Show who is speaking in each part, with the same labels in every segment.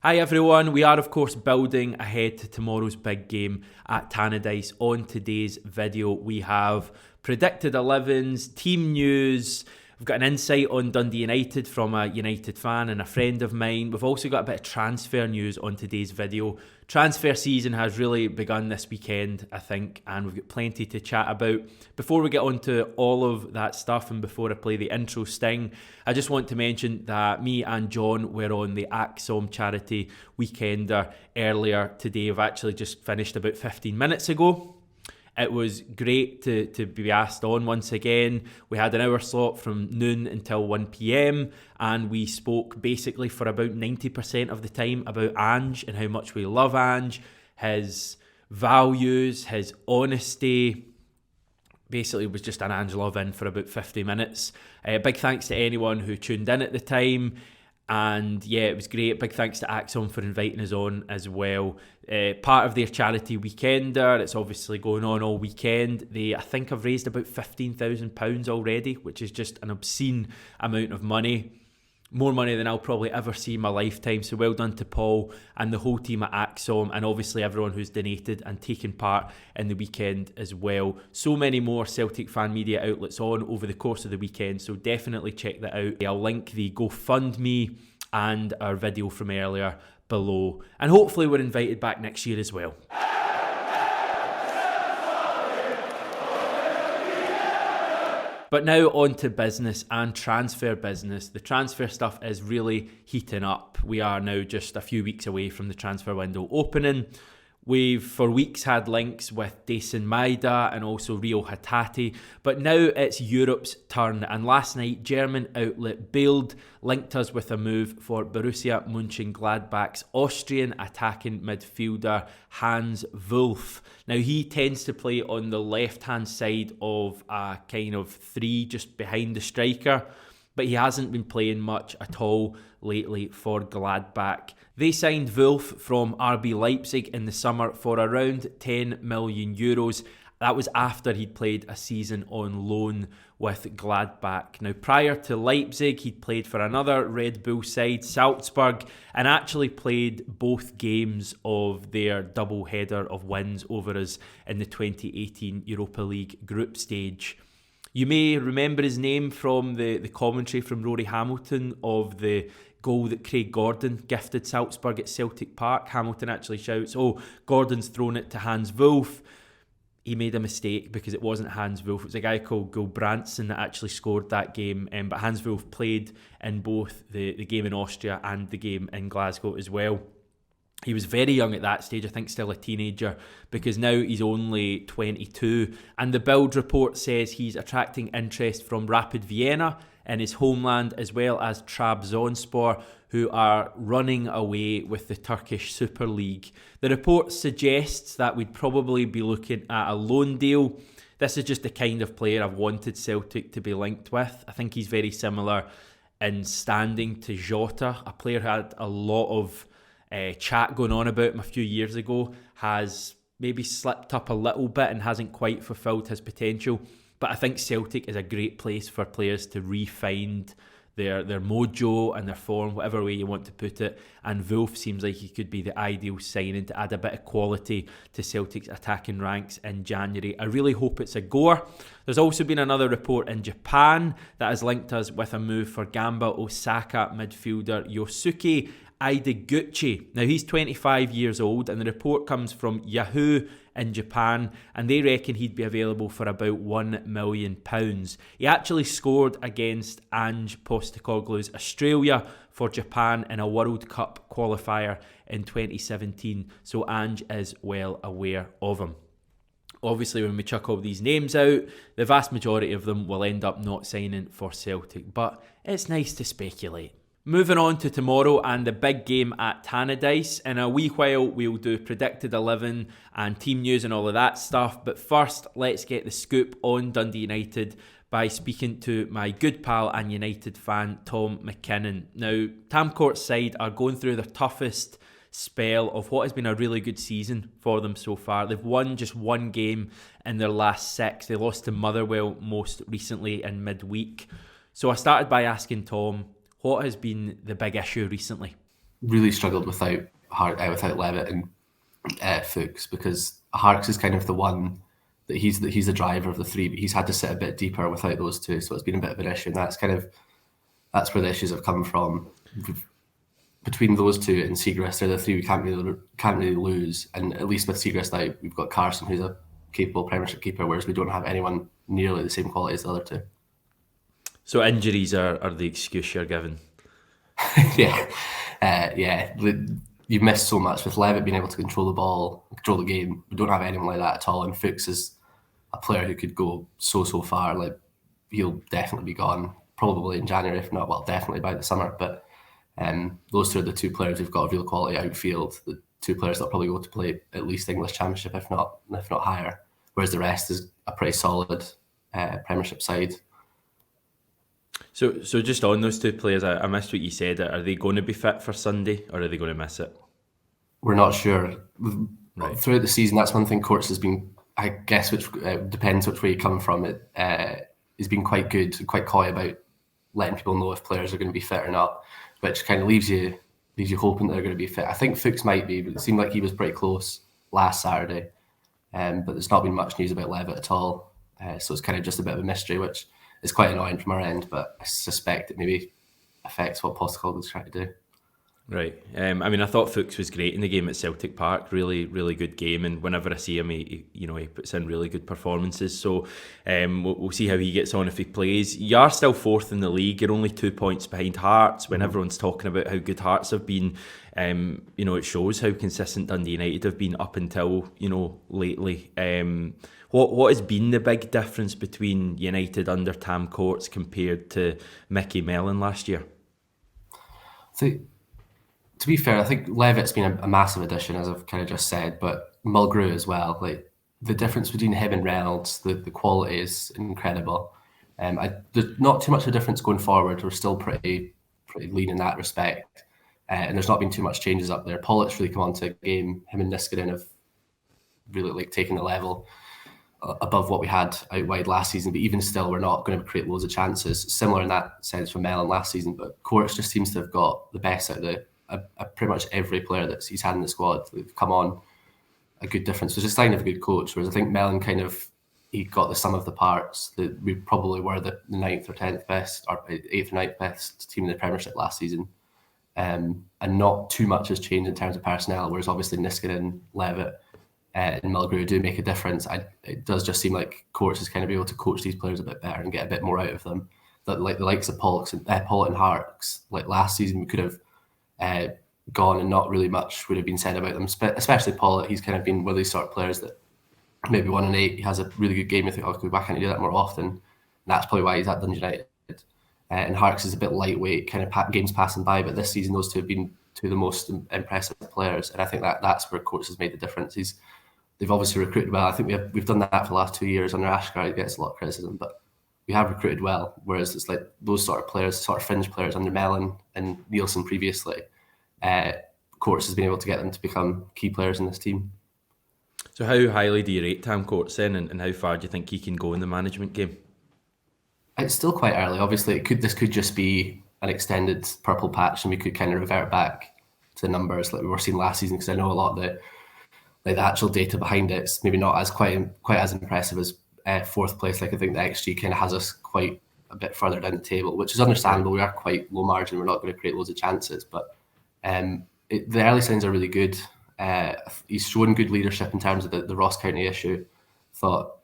Speaker 1: Hi everyone, we are of course building ahead to tomorrow's big game at Tannadice. On today's video we have predicted 11s, team news, we've got an insight on Dundee United from a United fan and a friend of mine. We've also got a bit of transfer news on today's video. Transfer season has really begun this weekend, I think, and we've got plenty to chat about. Before we get on to all of that stuff and before I play the intro sting, I just want to mention that me and John were on the AXOM charity weekender earlier today. We've actually just finished about 15 minutes ago. It was great to be asked on once again. We had an hour slot from noon until 1 p.m. and we spoke basically for about 90% of the time about Ange and how much we love Ange, his values, his honesty. Basically, it was just an Ange love-in for about 50 minutes. Big thanks to anyone who tuned in at the time. And yeah, it was great. Big thanks to AXOM for inviting us on as well. Part of their charity weekender. It's obviously going on all weekend. I think have raised about £15,000 already, which is just an obscene amount of money. More money than I'll probably ever see in my lifetime. So well done to Paul and the whole team at AXOM, and obviously everyone who's donated and taken part in the weekend as well. So many more Celtic fan media outlets on over the course of the weekend, so definitely check that out. I'll link the GoFundMe and our video from earlier below. And hopefully we're invited back next year as well. But now on to business and transfer business. The transfer stuff is really heating up. We are now just a few weeks away from the transfer window opening. We've for weeks had links with Dason Maeda and also Rio Hatate, but now it's Europe's turn, and last night German outlet Bild linked us with a move for Borussia Mönchengladbach's Austrian attacking midfielder Hans Wulff. Now he tends to play on the left-hand side of a kind of three just behind the striker, but he hasn't been playing much at all lately for Gladbach. They signed Wulff from RB Leipzig in the summer for around €10 million. That was after he'd played a season on loan with Gladbach. Now, prior to Leipzig, he'd played for another Red Bull side, Salzburg, and actually played both games of their double header of wins over us in the 2018 Europa League group stage. You may remember his name from the commentary from Rory Hamilton of the goal that Craig Gordon gifted Salzburg at Celtic Park. Hamilton actually shouts, "Oh, Gordon's thrown it to Hans Wulff." He made a mistake because it wasn't Hans Wulff. It was a guy called Gulbrandsen that actually scored that game. But Hans Wulff played in both the game in Austria and the game in Glasgow as well. He was very young at that stage, I think still a teenager, because now he's only 22. And the Bild report says he's attracting interest from Rapid Vienna in his homeland, as well as Trabzonspor, who are running away with the Turkish Super League. The report suggests that we'd probably be looking at a loan deal. This is just the kind of player I've wanted Celtic to be linked with. I think he's very similar in standing to Jota, a player who had a lot of chat going on about him a few years ago, has maybe slipped up a little bit and hasn't quite fulfilled his potential. But I think Celtic is a great place for players to re-find their mojo and their form, whatever way you want to put it. And Wulff seems like he could be the ideal signing to add a bit of quality to Celtic's attacking ranks in January. I really hope it's a goer. There's also been another report in Japan that has linked us with a move for Gamba Osaka midfielder Yosuke Ideguchi. Now he's 25 years old, and the report comes from Yahoo in Japan, and they reckon he'd be available for about £1 million. He actually scored against Ange Postecoglou's Australia for Japan in a World Cup qualifier in 2017, so Ange is well aware of him. Obviously, when we chuck all these names out, the vast majority of them will end up not signing for Celtic, but it's nice to speculate. Moving on to tomorrow and the big game at Tannadice. In a wee while, we'll do predicted 11 and team news and all of that stuff. But first, let's get the scoop on Dundee United by speaking to my good pal and United fan, Tom McKinnon. Now, Tamcourt's side are going through their toughest spell of what has been a really good season for them so far. They've won just one game in their last 6. They lost to Motherwell most recently in midweek. So I started by asking Tom, what has been the big issue recently?
Speaker 2: really struggled without Levitt and Fuchs, because Harkes is kind of the one that he's the driver of the three, but he's had to sit a bit deeper without those two, so it's been a bit of an issue, and that's where the issues have come from. Between those two and Siegrist, they're the three we can't really lose, and at least with Siegrist now we've got Carson, who's a capable Premiership keeper, whereas we don't have anyone nearly the same quality as the other two.
Speaker 1: So injuries are the excuse you're given?
Speaker 2: Yeah. You've missed so much with Levitt being able to control the ball, control the game. We don't have anyone like that at all, and Fuchs is a player who could go so far. Like, he'll definitely be gone probably in January, if not, well, definitely by the summer. But those two are the two players who've got a real quality outfield. The two players that'll probably go to play at least English Championship, if not higher. Whereas the rest is a pretty solid Premiership side.
Speaker 1: So just on those two players, I missed what you said. Are they going to be fit for Sunday, or are they going to miss it?
Speaker 2: We're not sure.
Speaker 1: Right.
Speaker 2: Throughout the season, that's one thing Courts has been, I guess, which depends which way you come from it, he's been quite good, quite coy about letting people know if players are going to be fit or not, which kind of leaves you hoping that they're going to be fit. I think Fuchs might be, but it seemed like he was pretty close last Saturday. But there's not been much news about Levitt at all. So it's kind of just a bit of a mystery, which is quite annoying from our end, but I suspect it maybe affects what Postecoglou's trying to do.
Speaker 1: Right. I thought Fuchs was great in the game at Celtic Park. Really, really good game. And whenever I see him, he puts in really good performances. So we'll see how he gets on if he plays. You are still fourth in the league. You're only 2 points behind Hearts. When everyone's talking about how good Hearts have been, it shows how consistent Dundee United have been up until, lately. What has been the big difference between United under Tam Courts compared to Mickey Mellon last year?
Speaker 2: To be fair, I think Levitt's been a massive addition, as I've kind of just said, but Mulgrew as well. Like, the difference between him and Reynolds, the quality is incredible. There's not too much of a difference going forward. We're still pretty lean in that respect, and there's not been too much changes up there. Pollitt's really come onto a game. Him and Niskanen have really taken the level above what we had out wide last season, but even still, we're not going to create loads of chances. Similar in that sense from Mellon last season, but Courts just seems to have got the best out of pretty much every player that he's had in the squad. They've come on a good difference, which is a sign of a good coach. Whereas I think Mellon he got the sum of the parts. That we probably were the 9th or 10th best, or 8th or 9th best team in the Premiership last season. And not too much has changed in terms of personnel, whereas obviously Niskanen, Levitt, and Mulgrew do make a difference. It does just seem like Courts is kind of able to coach these players a bit better and get a bit more out of them. That, like the likes of Pollitt and Harkes, like last season, we could have gone and not really much would have been said about them, especially Pollitt. He's kind of been one of these sort of players that maybe 1 and 8, he has a really good game. I think, why can't he do that more often? And that's probably why he's at Dundee United. And Harkes is a bit lightweight, kind of games passing by, but this season those two have been two of the most impressive players, and I think that's where Courts has made the difference. They've obviously recruited well. I think we've done that for the last 2 years under Ashgar. It gets a lot of criticism, but we have recruited well. Whereas it's like those sort of players, sort of fringe players under Mellon and Nielsen previously, Courts has been able to get them to become key players in this team.
Speaker 1: So how highly do you rate Tam Courts then, and how far do you think he can go in the management game?
Speaker 2: It's still quite early. Obviously, this could just be an extended purple patch, and we could kind of revert back to the numbers like we were seeing last season. Because I know a lot of the actual data behind it's maybe not as quite as impressive as fourth place. Like, I think the XG kind of has us quite a bit further down the table, which is understandable. We are quite low margin. We're not going to create loads of chances, but the early signs are really good. He's shown good leadership in terms of the Ross County issue. Thought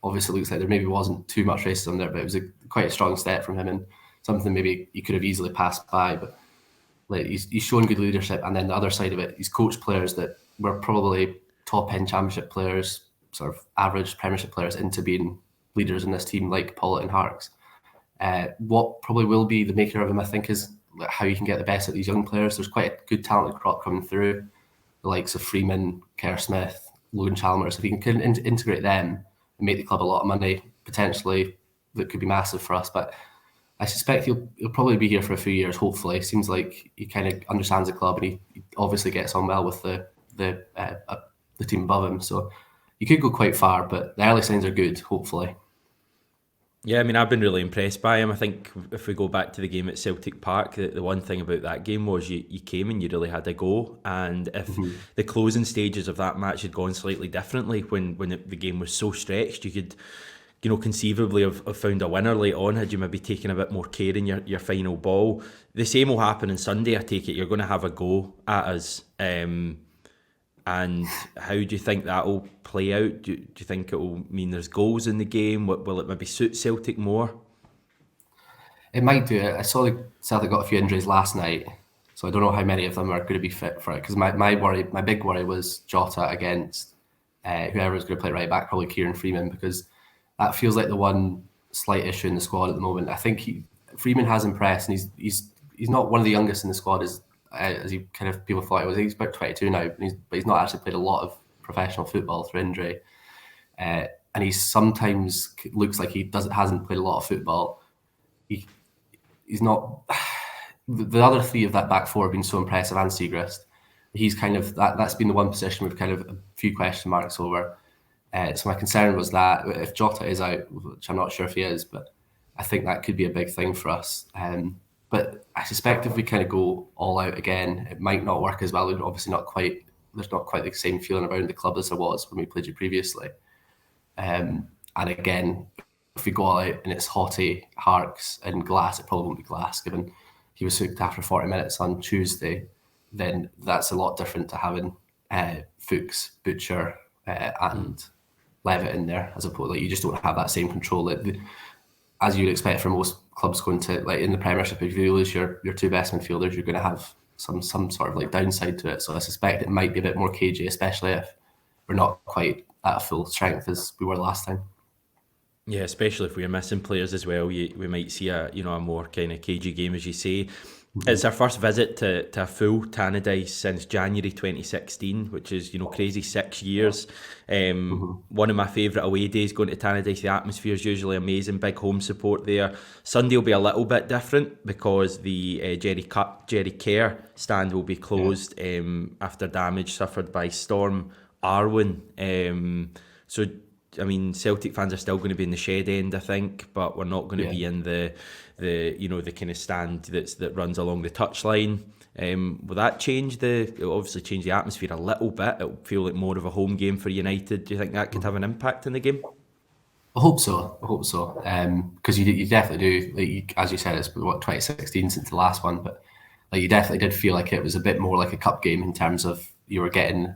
Speaker 2: obviously it looks like there maybe wasn't too much racism there, but it was quite a strong step from him and something maybe he could have easily passed by. But like, he's shown good leadership, and then the other side of it, he's coached players that were probably top end Championship players, sort of average Premiership players, into being leaders in this team, like Pollitt and Harkes. What probably will be the maker of him, I think, is how you can get the best of these young players. There's quite a good talented crop coming through, the likes of Freeman, Kerr Smith, Logan Chalmers. If you can integrate them and make the club a lot of money, potentially, that could be massive for us. But I suspect he'll probably be here for a few years, hopefully. It seems like he kind of understands the club, and he obviously gets on well with the team above him. So he could go quite far, but the early signs are good, hopefully.
Speaker 1: Yeah, I mean, I've been really impressed by him. I think if we go back to the game at Celtic Park, the one thing about that game was you came and you really had a go. And if
Speaker 2: Mhm.
Speaker 1: the closing stages of that match had gone slightly differently, when the game was so stretched, you could, conceivably have found a winner late on had you maybe taken a bit more care in your final ball. The same will happen on Sunday, I take it. You're going to have a go at us. And how do you think that will play out? Do you think it will mean there's goals in the game? Will it maybe suit Celtic more?
Speaker 2: It might do it. I saw the Celtic got a few injuries last night, so I don't know how many of them are going to be fit for it. Because my big worry was Jota against whoever was going to play right back, probably Kieran Freeman, because that feels like the one slight issue in the squad at the moment. I think Freeman has impressed, and he's not one of the youngest in the squad as he kind of people thought he was. He's about 22 now, but he's not actually played a lot of professional football through injury, and he sometimes looks like he hasn't played a lot of football. He's not. The other three of that back four have been so impressive, and Segrist. He's kind of that's been the one position with kind of a few question marks over. So my concern was that if Jota is out, which I'm not sure if he is, but I think that could be a big thing for us. But I suspect if we kind of go all out again, it might not work as well. Obviously, not quite. There's not quite the same feeling around the club as there was when we played you previously. And again, if we go all out and it's Hottie, Harks, and Glass, it probably won't be Glass, given he was hooked after 40 minutes on Tuesday. Then that's a lot different to having Fuchs, Butcher, and Levitt in there, as opposed you just don't have that same control as you'd expect from most clubs going to in the Premiership. If you lose your two best midfielders, you're going to have some sort of downside to it. So I suspect it might be a bit more cagey, especially if we're not quite at full strength as we were last time.
Speaker 1: Yeah, especially if we're missing players as well, we might see a more kind of cagey game, as you say. Mm-hmm. It's our first visit to a full Tannadice since January 2016, which is crazy 6 years. One of my favourite away days going to Tannadice. The atmosphere is usually amazing, big home support there. Sunday will be a little bit different because the Jerry Kerr stand will be closed after damage suffered by Storm Arwen. So I mean, Celtic fans are still going to be in the shed end, I think, but we're not going to be in the kind of stand that runs along the touchline. Will that change it'll obviously change the atmosphere a little bit? It'll feel like more of a home game for United. Do you think that could have an impact in the game?
Speaker 2: I hope so. Because you definitely do. As you said, it's 2016 since the last one, but you definitely did feel like it was a bit more like a cup game in terms of you were getting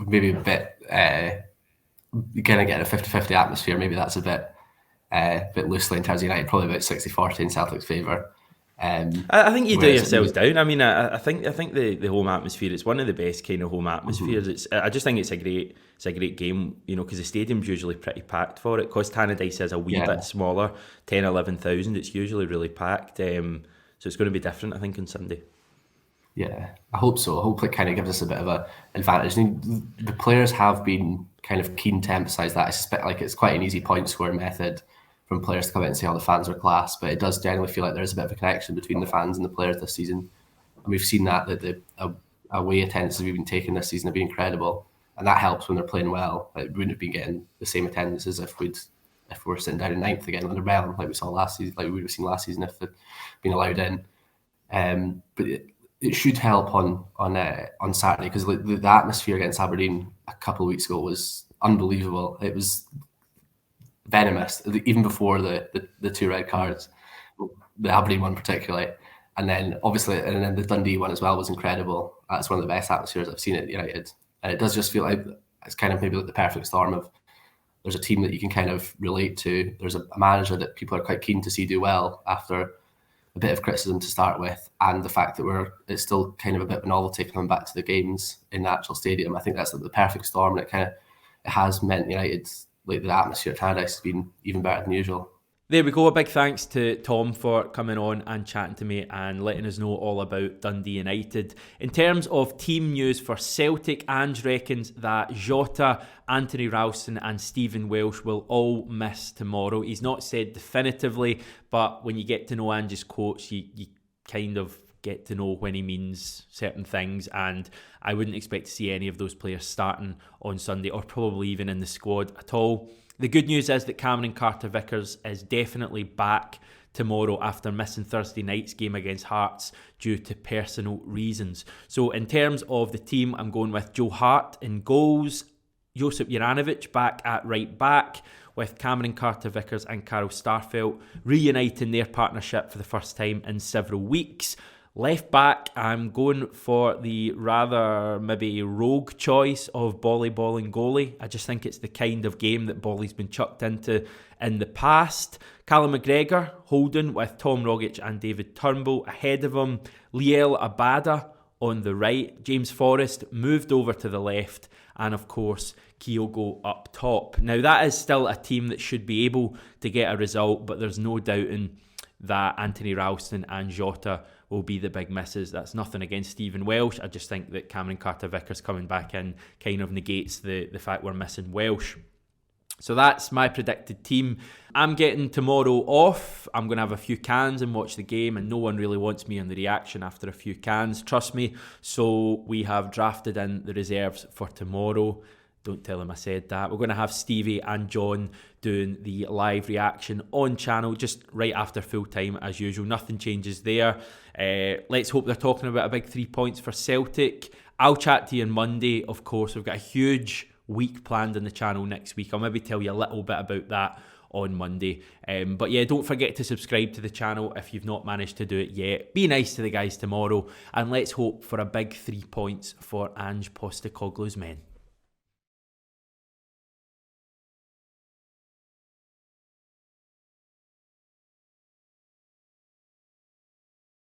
Speaker 2: maybe a bit. You're going to get a 50-50 atmosphere. Maybe that's a bit loosely in terms of United, probably about 60-40 in Celtic's favour.
Speaker 1: I think you do yourselves down. I mean, I think the home atmosphere, it's one of the best kind of home atmospheres. I just think it's a great game, because the stadium's usually pretty packed for it. Because Tannadice is a wee bit smaller, 10,000-11,000. It's usually really packed. So it's going to be different, I think, on Sunday.
Speaker 2: Yeah, I hope so. I hope it kind of gives us a bit of an advantage. The players have been kind of keen to emphasise that. I suspect it's quite an easy point score method from players to come out and say, "Oh, the fans are class," but it does generally feel like there's a bit of a connection between the fans and the players this season. And we've seen that the away attendances we've been taking this season have been incredible, and that helps when they're playing well. We wouldn't have been getting the same attendances if we were sitting down in ninth again under Bell, like we saw last season, like we would have seen last season if they'd been allowed in. But it should help on Saturday, because the atmosphere against Aberdeen a couple of weeks ago was unbelievable. It was venomous, even before the two red cards, the Aberdeen one particularly, and then the Dundee one as well was incredible. That's one of the best atmospheres I've seen at United, and it does just feel like it's kind of maybe like the perfect storm of there's a team that you can kind of relate to. There's a manager that people are quite keen to see do well after a bit of criticism to start with, and the fact that it's still kind of a bit of a novelty coming back to the games in the actual stadium. I think that's the perfect storm, and it has meant United, the atmosphere at Tannadice has been even better than usual.
Speaker 1: There we go. A big thanks to Tom for coming on and chatting to me and letting us know all about Dundee United. In terms of team news for Celtic, Ange reckons that Jota, Anthony Ralston and Stephen Welsh will all miss tomorrow. He's not said definitively, but when you get to know Ange's quotes, you kind of get to know when he means certain things, and I wouldn't expect to see any of those players starting on Sunday or probably even in the squad at all. The good news is that Cameron Carter-Vickers is definitely back tomorrow after missing Thursday night's game against Hearts due to personal reasons. So in terms of the team, I'm going with Joe Hart in goals, Josip Juranovic back at right back, with Cameron Carter-Vickers and Carl Starfelt reuniting their partnership for the first time in several weeks. Left back, I'm going for the rather maybe rogue choice of Bolly Bolingoli. I just think it's the kind of game that Bolly's been chucked into in the past. Callum McGregor holding with Tom Rogic and David Turnbull ahead of him. Liel Abada on the right. James Forrest moved over to the left. And of course, Kyogo up top. Now that is still a team that should be able to get a result, but there's no doubting that Anthony Ralston and Jota will be the big misses. That's nothing against Stephen Welsh. I just think that Cameron Carter-Vickers coming back in kind of negates the fact we're missing Welsh. So that's my predicted team. I'm getting tomorrow off. I'm going to have a few cans and watch the game, and no one really wants me on the reaction after a few cans, trust me. So we have drafted in the reserves for tomorrow. Don't tell him I said that. We're going to have Stevie and John doing the live reaction on channel just right after full time as usual. Nothing changes there. Let's hope they're talking about a big 3 points for Celtic. I'll chat to you on Monday, of course. We've got a huge week planned on the channel next week. I'll maybe tell you a little bit about that on Monday. But yeah, don't forget to subscribe to the channel if you've not managed to do it yet. Be nice to the guys tomorrow, and let's hope for a big 3 points for Ange Postecoglou's men.